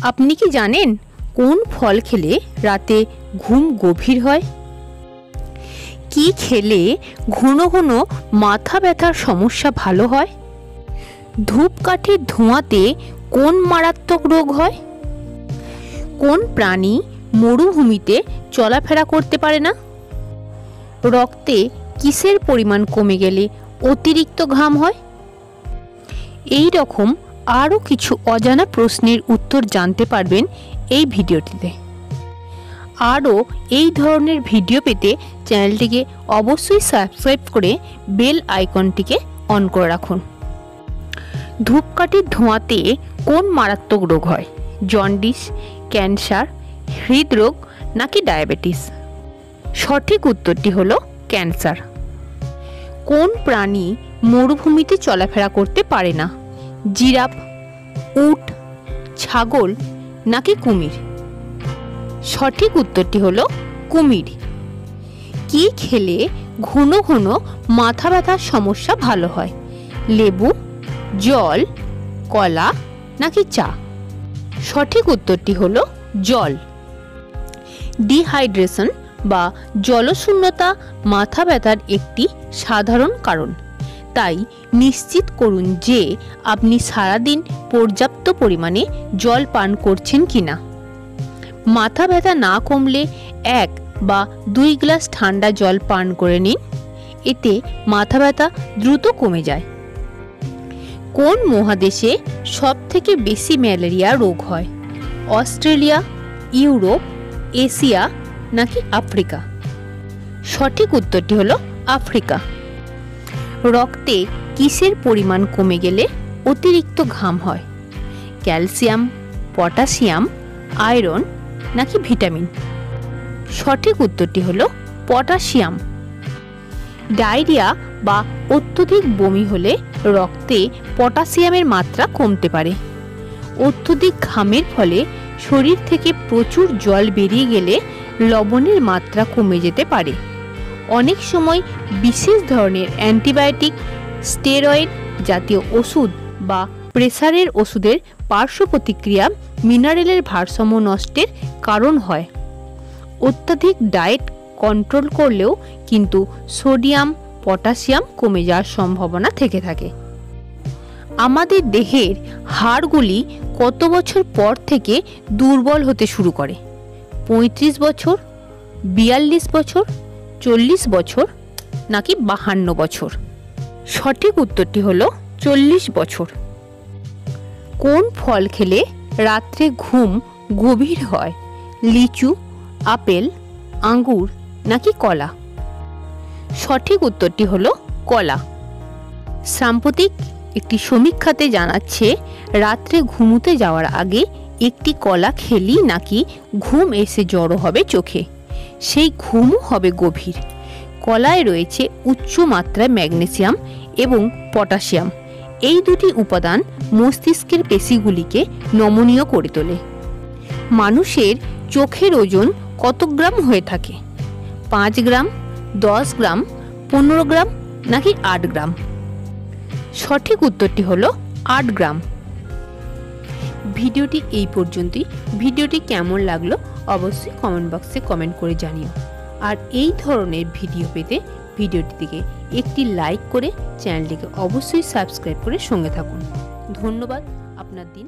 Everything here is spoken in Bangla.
আপনি কি জানেন কোন ফল খেলে রাতে ঘুম গভীর হয়? কি খেলে ঘন ঘন মাথা ব্যথার সমস্যা ভালো হয়? ধূপকাঠির ধোঁয়াতে কোন মারাত্মক রোগ হয়? কোন প্রাণী মরুভূমিতে চলাফেরা করতে পারে না? রক্তে কিসের পরিমাণ কমে গেলে অতিরিক্ত ঘাম হয়? এই রকম আরও কিছু অজানা প্রশ্নের উত্তর জানতে পারবেন এই ভিডিওটিতে। আরও এই ধরনের ভিডিও পেতে চ্যানেলটিকে অবশ্যই সাবস্ক্রাইব করে বেল আইকনটিকে অন করে রাখুন। ধূপকাঠির ধোঁয়াতে কোন মারাত্মক রোগ হয়? জন্ডিস, ক্যান্সার, হৃদরোগ নাকি ডায়াবেটিস? সঠিক উত্তরটি হলো ক্যান্সার। কোন প্রাণী মরুভূমিতে চলাফেরা করতে পারে না? জিরাফ, উট, ছাগল নাকি কুমির? সঠিক উত্তরটি হলো কুমির। কি খেলে ঘন ঘন মাথা ব্যথার সমস্যা ভালো হয়? লেবু, জল, কলা নাকি চা? সঠিক উত্তরটি হলো জল। ডিহাইড্রেশন বা জলশূন্যতা মাথা ব্যথার একটি সাধারণ কারণ, তাই নিশ্চিত করুন যে আপনি সারাদিন পর্যাপ্ত পরিমাণে জল পান করছেন কিনা। মাথা ব্যথা না কমলে 1 বা 2 গ্লাস ঠান্ডা জল পান করে নিন, এতে মাথা ব্যথা দ্রুত কমে যায়। কোন মহাদেশে সবথেকে বেশি ম্যালেরিয়া রোগ হয়? অস্ট্রেলিয়া, ইউরোপ, এশিয়া নাকি আফ্রিকা? সঠিক উত্তরটি হলো আফ্রিকা। রক্তে কিসের পরিমাণ কমে গেলে অতিরিক্ত ঘাম হয়? ক্যালসিয়াম, পটাশিয়াম, আয়রন নাকি ভিটামিন? সঠিক উত্তরটি হলো পটাশিয়াম। ডায়রিয়া বা অত্যধিক বমি হলে রক্তে পটাশিয়ামের মাত্রা কমতে পারে। অত্যধিক ঘামের ফলে শরীর থেকে প্রচুর জল বেরিয়ে গেলে লবণের মাত্রা কমে যেতে পারে। অনেক সময় বিশেষ ধরনের অ্যান্টিবায়োটিক, স্টেরয়েড জাতীয় ওষুধ বা প্রেসারের ওষুধের পার্শ্ব প্রতিক্রিয়া মিনারেলের ভারসাম্য নষ্টের কারণ হয়। অত্যাধিক ডায়েট কন্ট্রোল করলেও কিন্তু সোডিয়াম, পটাশিয়াম কমে যাওয়ার সম্ভাবনা থেকে থাকে। আমাদের দেহের হাড়গুলি কত বছর পর থেকে দুর্বল হতে শুরু করে? 35 বছর, 42 বছর, 40 বছর নাকি 52 বছর? সঠিক উত্তরটি হলো 40 বছর। কোন ফল খেলে রাত্রে ঘুম গভীর হয়? লিচু, আপেল, আঙ্গুর নাকি কলা? সঠিক উত্তরটি হলো কলা। সাম্প্রতিক একটি সমীক্ষাতে জানাচ্ছে রাত্রে ঘুমোতে যাওয়ার আগে একটি কলা খেলেই নাকি ঘুম এসে জড়ো হবে চোখে, সেই ঘুমও হবে গভীর। কলায় রয়েছে উচ্চ মাত্রায় ম্যাগনেসিয়াম এবং পটাশিয়াম। এই দুটি উপাদান মস্তিষ্কের পেশিগুলিকে নমনীয় করে তোলে। মানুষের চোখের ওজন কত গ্রাম হয়ে থাকে? 5 গ্রাম, 10 গ্রাম, 15 গ্রাম নাকি 8 গ্রাম? সঠিক উত্তরটি হলো 8 গ্রাম। ভিডিওটি এই পর্যন্তই। ভিডিওটি কেমন লাগলো অবশ্যই কমেন্ট বক্সে কমেন্ট করে জানিও। আর এই ধরনের ভিডিও পেতে ভিডিওটিকে একটি লাইক করে চ্যানেলটিকে অবশ্যই সাবস্ক্রাইব করে সঙ্গে থাকুন। ধন্যবাদ। আপনার দিন